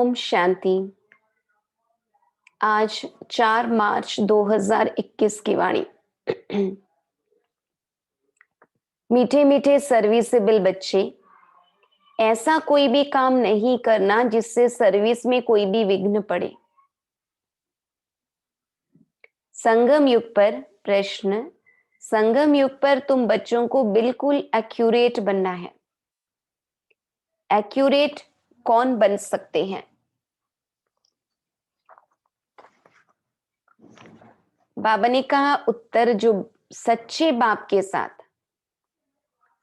ओम शांति। आज 4 मार्च 2021 की वाणी। मीठे मीठे सर्विसेबल बच्चे, ऐसा कोई भी काम नहीं करना जिससे सर्विस में कोई भी विघ्न पड़े। संगम युग पर प्रश्न। संगम युग पर तुम बच्चों को बिल्कुल एक्यूरेट बनना है। एक्यूरेट कौन बन सकते हैं? बाबा ने कहा उत्तर, जो सच्चे बाप के साथ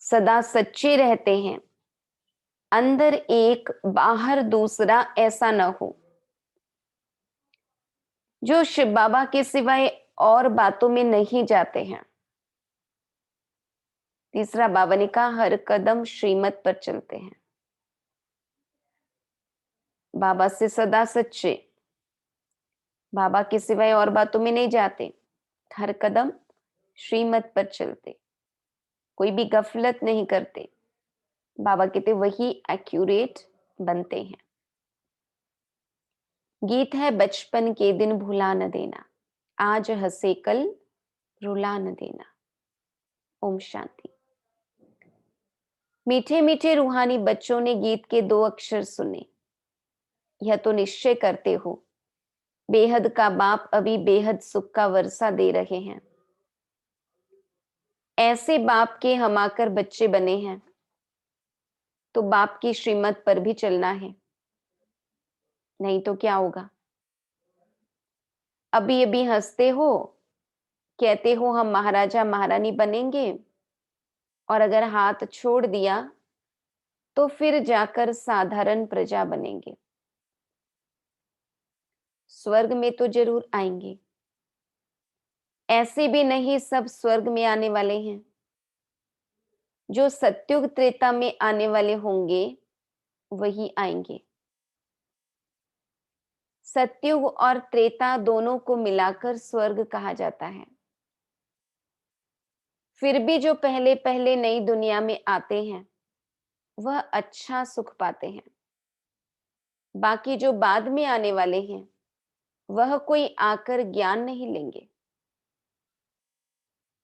सदा सच्चे रहते हैं, अंदर एक बाहर दूसरा, ऐसा न हो। जो शिव बाबा के सिवाय और बातों में नहीं जाते हैं। तीसरा, बाबा ने कहा हर कदम श्रीमत पर चलते हैं। बाबा से सदा सच्चे, बाबा के सिवाय और बातों में नहीं जाते, हर कदम श्रीमत पर चलते, कोई भी गफलत नहीं करते। बाबा कहते वही एक्यूरेट बनते हैं। गीत है बचपन के दिन भुला न देना, आज हंसे कल रुला न देना। ओम शांति। मीठे मीठे रूहानी बच्चों ने गीत के 2 अक्षर सुने। यह तो निश्चय करते हो बेहद का बाप अभी बेहद सुख का वर्षा दे रहे हैं। ऐसे बाप के हम आकर बच्चे बने हैं, तो बाप की श्रीमत पर भी चलना है, नहीं तो क्या होगा। अभी अभी हंसते हो, कहते हो हम महाराजा महारानी बनेंगे, और अगर हाथ छोड़ दिया तो फिर जाकर साधारण प्रजा बनेंगे। स्वर्ग में तो जरूर आएंगे, ऐसे भी नहीं सब स्वर्ग में आने वाले हैं। जो सत्युग त्रेता में आने वाले होंगे वही आएंगे। सत्युग और त्रेता दोनों को मिलाकर स्वर्ग कहा जाता है। फिर भी जो पहले पहले नई दुनिया में आते हैं वह अच्छा सुख पाते हैं। बाकी जो बाद में आने वाले हैं वह कोई आकर ज्ञान नहीं लेंगे।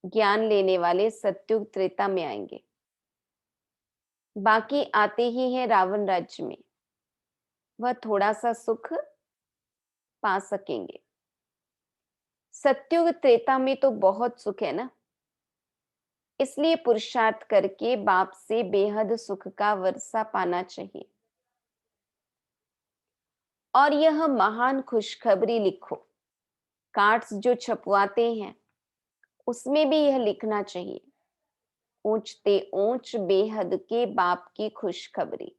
ज्ञान लेने वाले सत्युग त्रेता में आएंगे, बाकी आते ही हैं रावण राज्य में, वह थोड़ा सा सुख पा सकेंगे। सत्युग त्रेता में तो बहुत सुख है ना, इसलिए पुरुषार्थ करके बाप से बेहद सुख का वर्षा पाना चाहिए। और यह महान खुशखबरी लिखो। कार्ड्स जो छपवाते हैं उसमें भी यह लिखना चाहिए, ऊंचते ऊंच बेहद के बाप की खुशखबरी।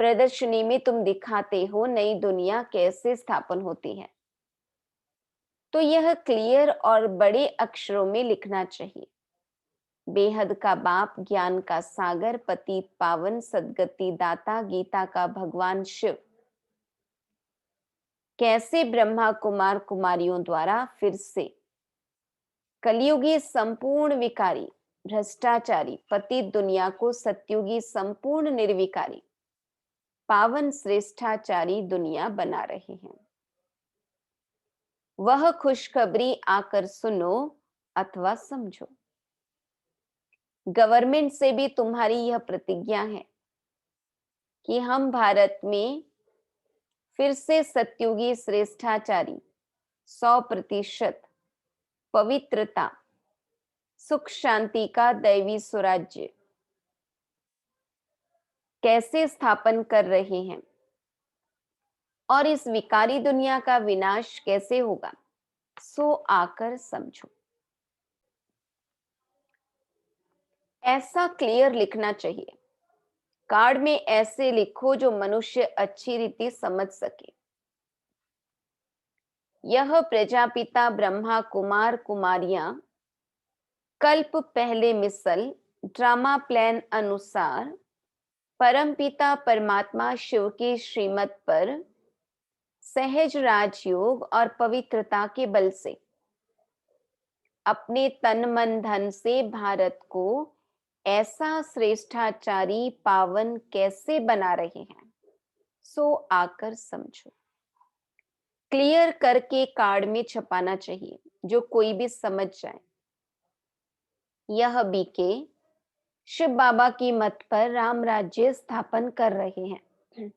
प्रदर्शनी में तुम दिखाते हो नई दुनिया कैसे स्थापन होती है, तो यह क्लियर और बड़े अक्षरों में लिखना चाहिए। बेहद का बाप, ज्ञान का सागर, पतित पावन, सदगति दाता, गीता का भगवान शिव कैसे ब्रह्मा कुमार कुमारियों द्वारा फिर से कलयुगी संपूर्ण विकारी भ्रष्टाचारी पतित दुनिया को सत्युगी संपूर्ण निर्विकारी पावन श्रेष्ठाचारी दुनिया बना रहे हैं। वह खुशखबरी आकर सुनो अथवा समझो। गवर्नमेंट से भी तुम्हारी यह प्रतिज्ञा है कि हम भारत में फिर से सत्युगी श्रेष्ठाचारी 100% पवित्रता, सुख शांति का दैवी स्वराज्य कैसे स्थापन कर रहे हैं, और इस विकारी दुनिया का विनाश कैसे होगा, सो आकर समझो। ऐसा क्लियर लिखना चाहिए। कार्ड में ऐसे लिखो जो मनुष्य अच्छी रीति समझ सके। यह प्रजापिता ब्रह्मा कुमार कुमारियां कल्प पहले मिसल ड्रामा प्लान अनुसार परमपिता परमात्मा शिव की श्रीमत पर सहज राजयोग और पवित्रता के बल से अपने तन मन धन से भारत को ऐसा श्रेष्ठाचारी पावन कैसे बना रहे हैं। सो आकर समझो। क्लियर करके कार्ड में छपाना चाहिए, जो कोई भी समझ जाए। यह बीके शिव बाबा की मत पर राम राज्य स्थापन कर रहे हैं,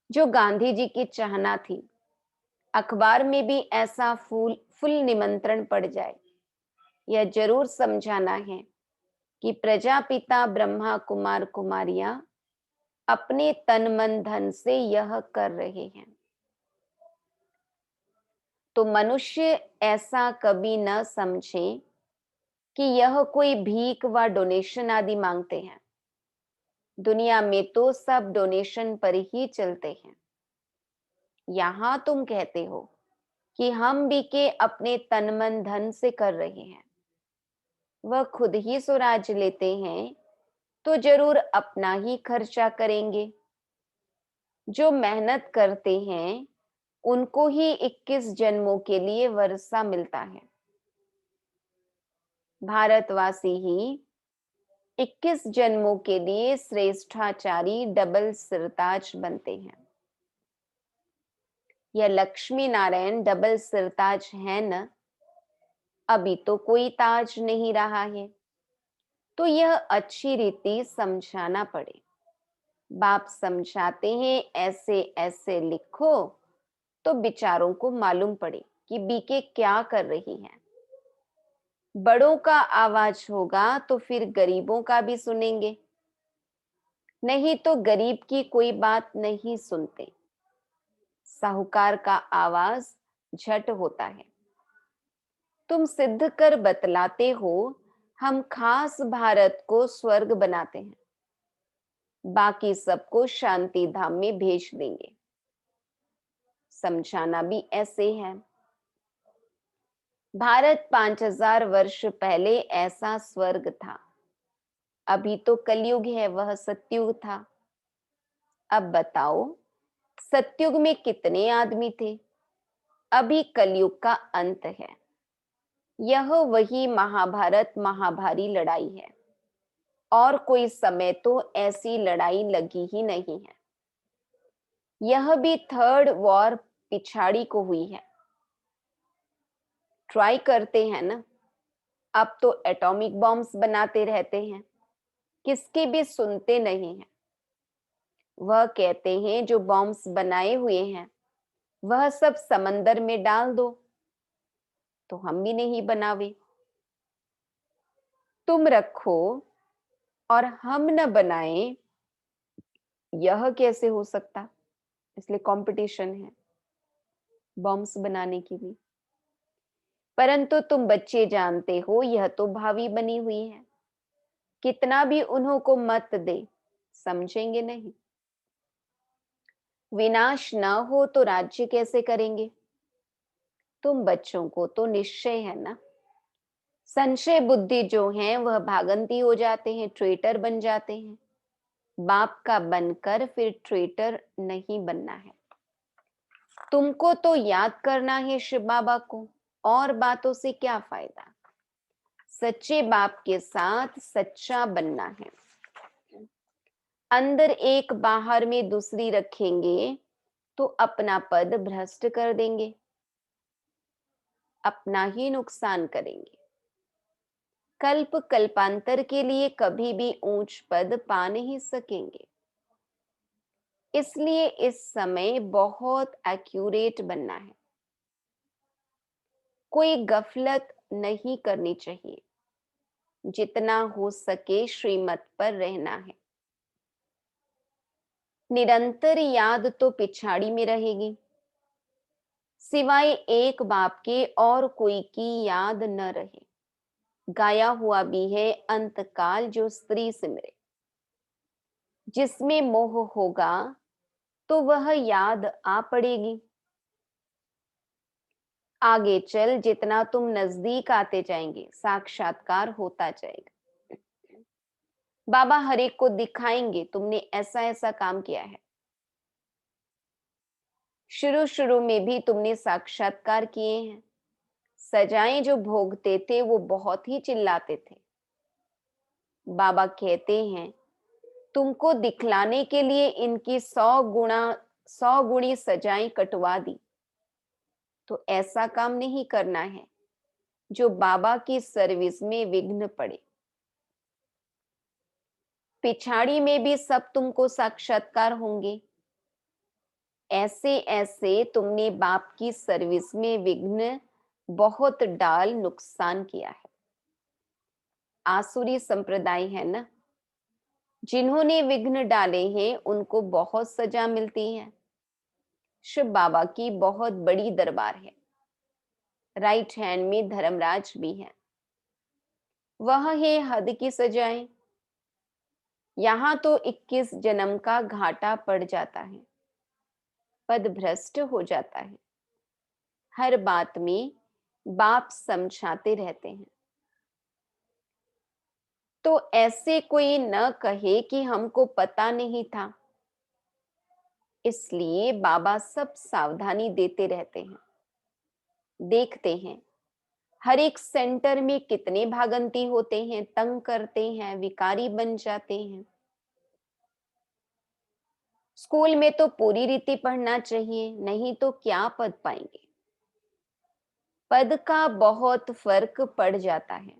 जो गांधी जी की चाहना थी। अखबार में भी ऐसा फुल निमंत्रण पड़ जाए। यह जरूर समझाना है कि प्रजापिता ब्रह्मा कुमार कुमारियां अपने तन मन धन से यह कर रहे हैं। तो मनुष्य ऐसा कभी न समझे कि यह कोई भीख व डोनेशन आदि मांगते हैं। दुनिया में तो सब डोनेशन पर ही चलते हैं। यहां तुम कहते हो कि हम भी के अपने तन मन धन से कर रहे हैं। वह खुद ही स्वराज लेते हैं तो जरूर अपना ही खर्चा करेंगे। जो मेहनत करते हैं उनको ही 21 जन्मों के लिए वर्षा मिलता है। भारतवासी ही 21 जन्मों के लिए श्रेष्ठाचारी डबल सिरताज बनते हैं। यह लक्ष्मी नारायण डबल सिरताज है न? अभी तो कोई ताज नहीं रहा है, तो यह अच्छी रीति समझाना पड़े। बाप समझाते हैं ऐसे ऐसे लिखो, तो बिचारों को मालूम पड़े कि बीके क्या कर रही है। बड़ों का आवाज होगा तो फिर गरीबों का भी सुनेंगे, नहीं तो गरीब की कोई बात नहीं सुनते। साहूकार का आवाज झट होता है। तुम सिद्ध कर बतलाते हो हम खास भारत को स्वर्ग बनाते हैं, बाकी सबको शांति धाम में भेज देंगे। समझाना भी ऐसे है। भारत 5000 वर्ष पहले ऐसा स्वर्ग था। अभी तो कलयुग है, वह सतयुग था। अब बताओ, सतयुग में कितने आदमी थे? अभी कलयुग का अंत है। यह वही महाभारत महाभारी लड़ाई है, और कोई समय तो ऐसी लड़ाई लगी ही नहीं है। यह भी थर्ड वॉर पिछाड़ी को हुई है। ट्राई करते हैं ना, अब तो एटॉमिक बॉम्ब्स बनाते रहते हैं, किसकी भी सुनते नहीं हैं। वह कहते हैं जो बॉम्ब्स बनाए हुए हैं वह सब समंदर में डाल दो, तो हम भी नहीं बनावे। तुम रखो और हम न बनाए, यह कैसे हो सकता? इसलिए कंपटीशन है बॉम्ब्स बनाने की भी। परंतु तुम बच्चे जानते हो यह तो भावी बनी हुई है। कितना भी उन्हों को मत दे, समझेंगे नहीं। विनाश न हो तो राज्य कैसे करेंगे? तुम बच्चों को तो निश्चय है ना। संशय बुद्धि जो है वह भागंती हो जाते हैं, ट्रेटर बन जाते हैं। बाप का बनकर फिर ट्रेटर नहीं बनना है। तुमको तो याद करना है शिव बाबा को, और बातों से क्या फायदा। सच्चे बाप के साथ सच्चा बनना है। अंदर एक बाहर में दूसरी रखेंगे तो अपना पद भ्रष्ट कर देंगे, अपना ही नुकसान करेंगे। कल्प कल्पांतर के लिए कभी भी ऊंच पद पा नहीं सकेंगे। इसलिए इस समय बहुत एक्यूरेट बनना है। कोई गफलत नहीं करनी चाहिए। जितना हो सके श्रीमत पर रहना है। निरंतर याद तो पिछाड़ी में रहेगी, सिवाय एक बाप के और कोई की याद न रहे। गाया हुआ भी है अंतकाल जो स्त्री सिमरे। जिसमें मोह होगा तो वह याद आ पड़ेगी। आगे चल जितना तुम नजदीक आते जाएंगे साक्षात्कार होता जाएगा। बाबा हर एक को दिखाएंगे तुमने ऐसा ऐसा काम किया है। शुरू शुरू में भी तुमने साक्षात्कार किए हैं। सजाएं जो भोगते थे वो बहुत ही चिल्लाते थे। बाबा कहते हैं तुमको दिखलाने के लिए इनकी 100 गुना 100 गुणी सजाएं कटवा दी, तो ऐसा काम नहीं करना है जो बाबा की सर्विस में विघ्न पड़े। पिछाड़ी में भी सब तुमको साक्षात्कार होंगे। ऐसे ऐसे तुमने बाप की सर्विस में विघ्न बहुत डाल नुकसान किया है। आसुरी संप्रदाय है ना, जिन्होंने विघ्न डाले हैं उनको बहुत सजा मिलती है। शिव बाबा की बहुत बड़ी दरबार है। राइट हैंड में धर्मराज भी है। वह है हद की सजाएं। यहां तो 21 जन्म का घाटा पड़ जाता है, पद भ्रष्ट हो जाता है। हर बात में बाप समझाते रहते हैं, तो ऐसे कोई न कहे कि हमको पता नहीं था। इसलिए बाबा सब सावधानी देते रहते हैं। देखते हैं हर एक सेंटर में कितने भागंती होते हैं, तंग करते हैं, विकारी बन जाते हैं। स्कूल में तो पूरी रीति पढ़ना चाहिए, नहीं तो क्या पद पाएंगे। पद का बहुत फर्क पड़ जाता है।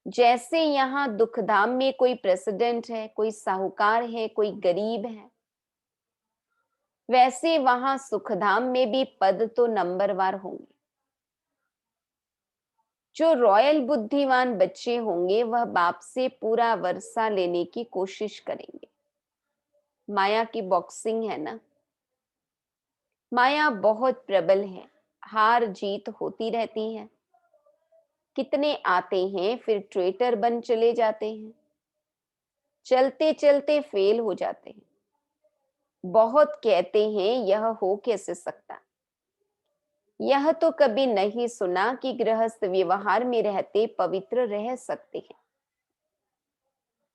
जैसे यहाँ दुखधाम में कोई प्रेसिडेंट है, कोई साहूकार है, कोई गरीब है, वैसे वहां सुखधाम में भी पद तो नंबरवार होंगे। जो रॉयल बुद्धिमान बच्चे होंगे वह बाप से पूरा वर्षा लेने की कोशिश करेंगे। माया की बॉक्सिंग है ना, माया बहुत प्रबल है, हार जीत होती रहती है। कितने आते हैं फिर ट्रेटर बन चले जाते हैं, चलते चलते फेल हो जाते हैं। बहुत कहते हैं यह हो कैसे सकता। यह तो कभी नहीं सुना कि गृहस्थ व्यवहार में रहते पवित्र रह सकते हैं।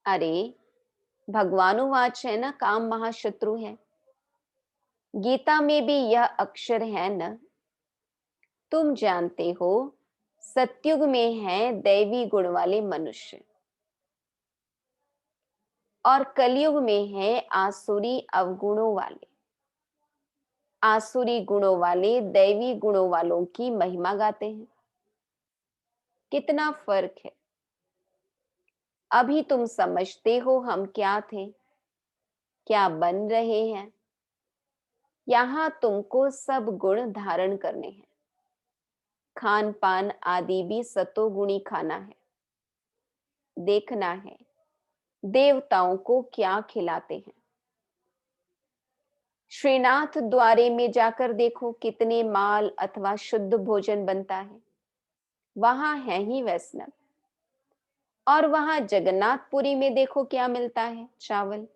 अरे भगवानुवाच है ना, काम महाशत्रु है। गीता में भी यह अक्षर है न, तुम जानते हो। सतयुग में है दैवी गुण वाले मनुष्य और कलयुग में है आसुरी अवगुणों वाले। आसुरी गुणों वाले दैवी गुणों वालों की महिमा गाते हैं। कितना फर्क है। अभी तुम समझते हो हम क्या थे, क्या बन रहे हैं। यहां तुमको सब गुण धारण करने हैं। खान पान आदि भी सतोगुणी खाना है। देखना है देवताओं को क्या खिलाते हैं। श्रीनाथ द्वारे में जाकर देखो कितने माल अथवा शुद्ध भोजन बनता है। वहां है ही वैष्णव। और वहां जगन्नाथपुरी में देखो क्या मिलता है, चावल।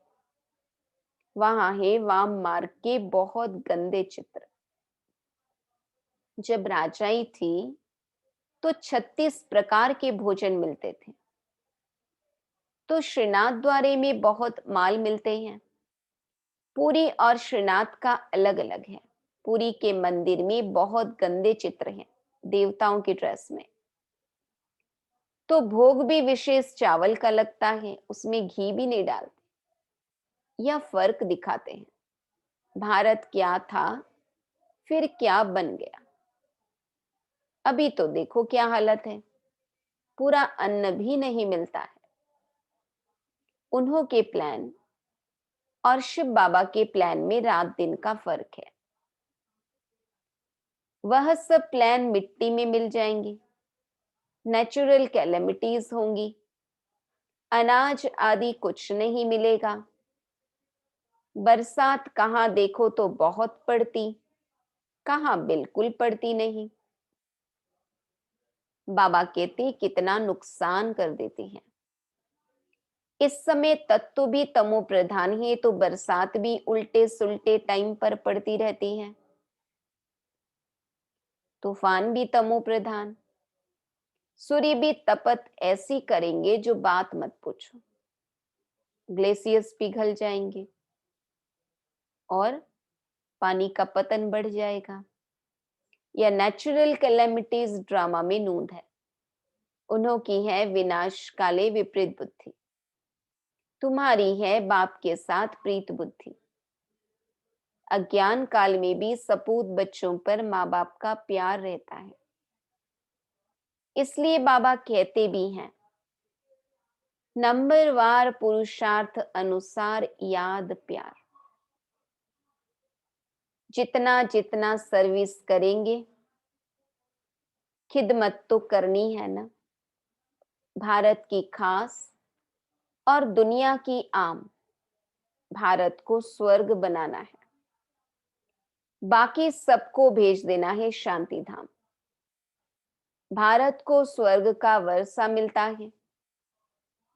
वहां है वाम मार्ग के बहुत गंदे चित्र। जब राजाई थी तो 36 प्रकार के भोजन मिलते थे। तो श्रीनाथ द्वारे में बहुत माल मिलते हैं। पुरी और श्रीनाथ का अलग अलग है। पुरी के मंदिर में बहुत गंदे चित्र हैं देवताओं की ड्रेस में। तो भोग भी विशेष चावल का लगता है, उसमें घी भी नहीं डालते। यह फर्क दिखाते हैं। भारत क्या था फिर क्या बन गया। अभी तो देखो क्या हालत है, पूरा अन्न भी नहीं मिलता है। उन्हों के प्लान और शिव बाबा के प्लान में रात दिन का फर्क है। वह सब प्लान मिट्टी में मिल जाएंगे। नेचुरल कैलेमिटीज होंगी। अनाज आदि कुछ नहीं मिलेगा। बरसात कहाँ देखो तो बहुत पड़ती, कहाँ बिल्कुल पड़ती नहीं। बाबा कहते कितना नुकसान कर देती है। इस समय तत्व भी तमो प्रधान है, तो बरसात भी उल्टे सुल्टे टाइम पर पड़ती रहती है। तूफान भी तमो प्रधान। सूर्य भी तपत ऐसी करेंगे जो बात मत पूछो। ग्लेशियर्स पिघल जाएंगे और पानी का पतन बढ़ जाएगा। यह नेचुरल कैलेमिटीज ड्रामा में नूंद है। उन्हों की है विनाश काले विपरीत बुद्धि। तुम्हारी है बाप के साथ प्रीत बुद्धि। अज्ञान काल में भी सपूत बच्चों पर माँ बाप का प्यार रहता है। इसलिए बाबा कहते भी हैं, नंबरवार पुरुषार्थ अनुसार याद प्यार। जितना जितना सर्विस करेंगे, खिदमत तो करनी है ना। भारत की खास और दुनिया की आम, भारत को स्वर्ग बनाना है। बाकी सबको भेज देना है शांति धाम। भारत को स्वर्ग का वर्षा मिलता है,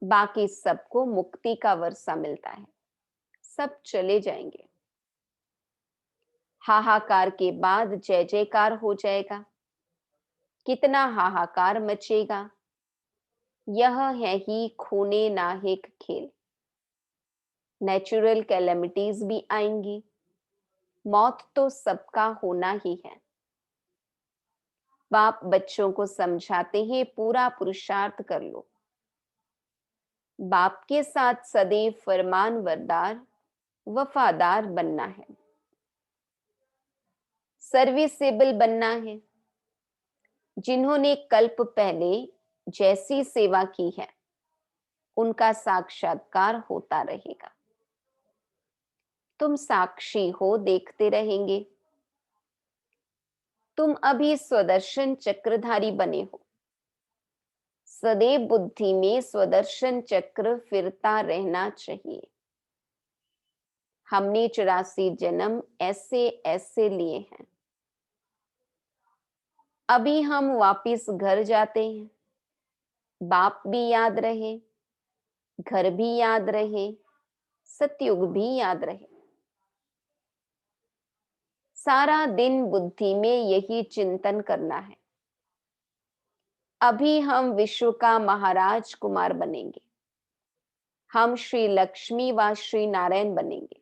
बाकी सबको मुक्ति का वर्षा मिलता है। सब चले जाएंगे। हाहाकार के बाद जय जयकार हो जाएगा। कितना हाहाकार मचेगा। यह है ही खूने नाहिक खेल। नेचुरल कैलेमिटीज भी आएंगी। मौत तो सबका होना ही है। बाप बच्चों को समझाते हैं, पूरा पुरुषार्थ कर लो। बाप के साथ सदैव फरमानबरदार वफादार बनना है, सर्विसेबल बनना है। जिन्होंने कल्प पहले जैसी सेवा की है, उनका साक्षात्कार होता रहेगा। तुम साक्षी हो, देखते रहेंगे। तुम अभी स्वदर्शन चक्रधारी बने हो। सदैव बुद्धि में स्वदर्शन चक्र फिरता रहना चाहिए। हमने 84 जन्म ऐसे ऐसे लिए हैं। अभी हम वापिस घर जाते हैं। बाप भी याद रहे, घर भी याद रहे, सतयुग भी याद रहे। सारा दिन बुद्धि में यही चिंतन करना है। अभी हम विश्व का महाराज कुमार बनेंगे। हम श्री लक्ष्मी व श्री नारायण बनेंगे।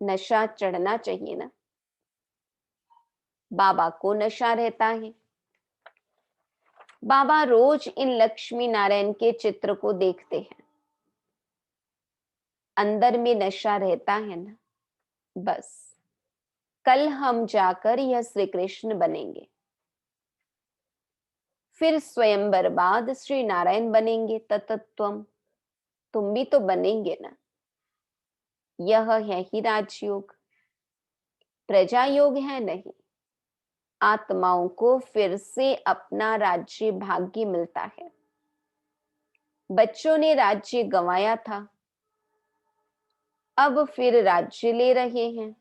नशा चढ़ना चाहिए ना। बाबा को नशा रहता है। बाबा रोज इन लक्ष्मी नारायण के चित्र को देखते हैं। अंदर में नशा रहता है ना। बस कल हम जाकर यह श्री कृष्ण बनेंगे। फिर स्वयंवर बाद श्री नारायण बनेंगे। ततत्वम, तुम भी तो बनेंगे ना। यह है ही राजयोग। प्रजा योग है नहीं। आत्माओं को फिर से अपना राज्य भाग्य मिलता है। बच्चों ने राज्य गंवाया था, अब फिर राज्य ले रहे हैं।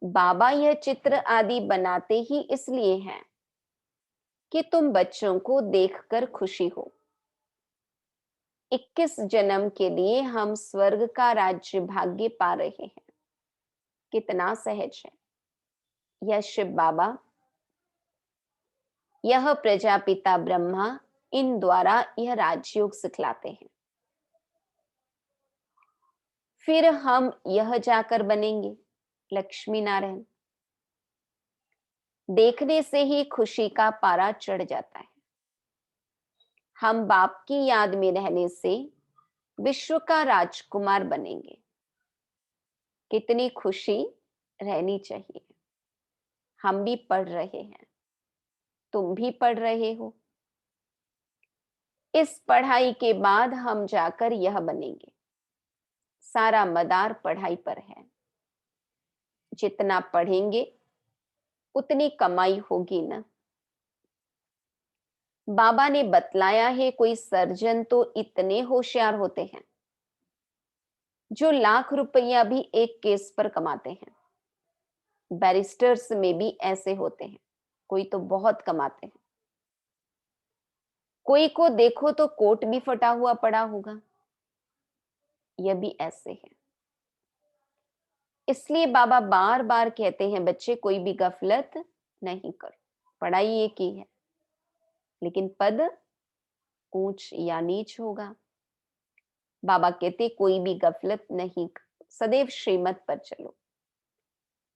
बाबा यह चित्र आदि बनाते ही इसलिए हैं कि तुम बच्चों को देखकर खुशी हो। 21 जन्म के लिए हम स्वर्ग का राज्य भाग्य पा रहे हैं। कितना सहज है। यह शिव बाबा, यह प्रजापिता ब्रह्मा, इन द्वारा यह राजयोग सिखलाते हैं। फिर हम यह जाकर बनेंगे लक्ष्मी नारायण। देखने से ही खुशी का पारा चढ़ जाता है। हम बाप की याद में रहने से विश्व का राजकुमार बनेंगे। कितनी खुशी रहनी चाहिए। हम भी पढ़ रहे हैं, तुम भी पढ़ रहे हो। इस पढ़ाई के बाद हम जाकर यह बनेंगे। सारा मदार पढ़ाई पर है। जितना पढ़ेंगे उतनी कमाई होगी ना। बाबा ने बतलाया है, कोई सर्जन तो इतने होशियार होते हैं जो लाख रुपया भी एक केस पर कमाते हैं। बैरिस्टर्स में भी ऐसे होते हैं, कोई तो बहुत कमाते हैं। कोई को देखो तो कोट भी फटा हुआ पड़ा होगा। यह भी ऐसे है। इसलिए बाबा बार बार कहते हैं, बच्चे कोई भी गफलत नहीं करो। पढ़ाई ये की है, लेकिन पद ऊंच या नीच होगा। बाबा कहते कोई भी गफलत नहीं, सदैव श्रीमत पर चलो।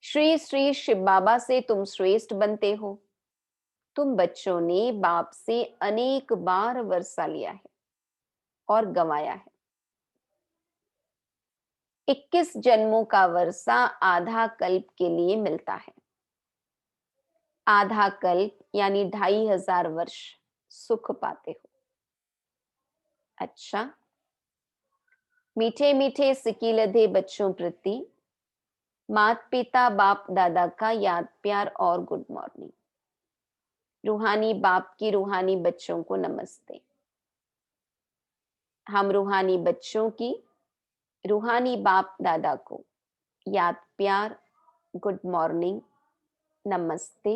श्री श्री शिव बाबा से तुम श्रेष्ठ बनते हो। तुम बच्चों ने बाप से अनेक बार वर्षा लिया है और गंवाया है। 21 जन्मों का वर्षा आधा कल्प के लिए मिलता है। आधा कल्प यानी 2500 वर्ष सुख पाते हो। अच्छा, मीठे मीठे सिकीलधे बच्चों प्रति माता पिता बाप दादा का याद प्यार और गुड मॉर्निंग। रूहानी बाप की रूहानी बच्चों को नमस्ते। हम रूहानी बच्चों की रूहानी बाप दादा को याद प्यार गुड मॉर्निंग, नमस्ते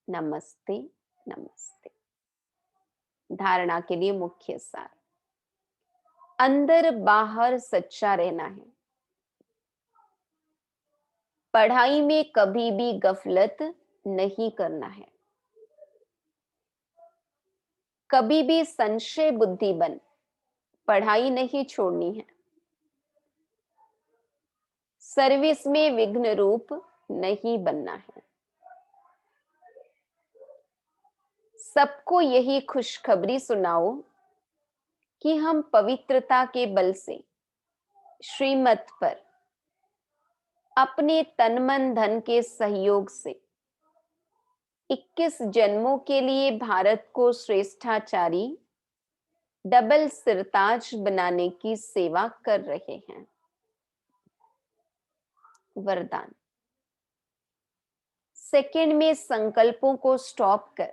नमस्ते नमस्ते। धारणा के लिए मुख्य सार, अंदर बाहर सच्चा रहना है। पढ़ाई में कभी भी गफलत नहीं करना है। कभी भी संशय बुद्धि बन पढ़ाई नहीं छोड़नी है। सर्विस में विघ्न रूप नहीं बनना है। सबको यही खुशखबरी सुनाओ कि हम पवित्रता के बल से श्रीमत पर अपने तन मन धन के सहयोग से 21 जन्मों के लिए भारत को श्रेष्ठाचारी डबल सिरताज बनाने की सेवा कर रहे हैं। वरदान, सेकंड में संकल्पों को स्टॉप कर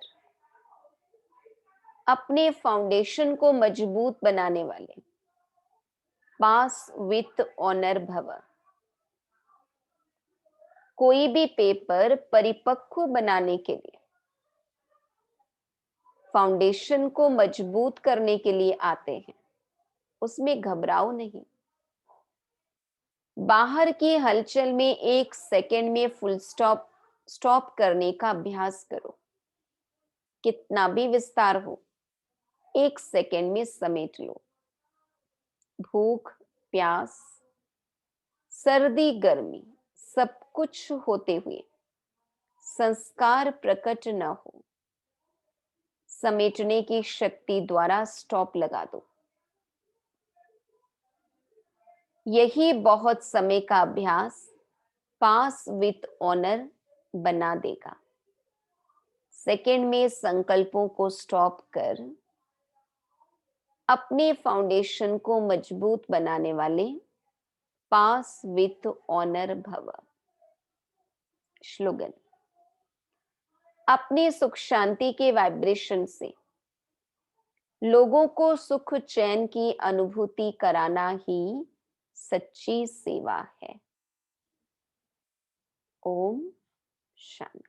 अपने फाउंडेशन को मजबूत बनाने वाले पास विथ ऑनर भव। कोई भी पेपर परिपक्व बनाने के लिए, फाउंडेशन को मजबूत करने के लिए आते हैं, उसमें घबराओ नहीं। बाहर की हलचल में 1 सेकंड में फुल स्टॉप करने का अभ्यास करो। कितना भी विस्तार हो, 1 सेकंड में समेट लो। भूख प्यास सर्दी गर्मी सब कुछ होते हुए संस्कार प्रकट न हो, समेटने की शक्ति द्वारा स्टॉप लगा दो। यही बहुत समय का अभ्यास पास विथ ऑनर बना देगा। सेकंड में संकल्पों को स्टॉप कर अपने फाउंडेशन को मजबूत बनाने वाले पास विथ ऑनर भव। स्लोगन, अपने सुख शांति के वाइब्रेशन से लोगों को सुख चैन की अनुभूति कराना ही सच्ची सेवा है। ओम शांति।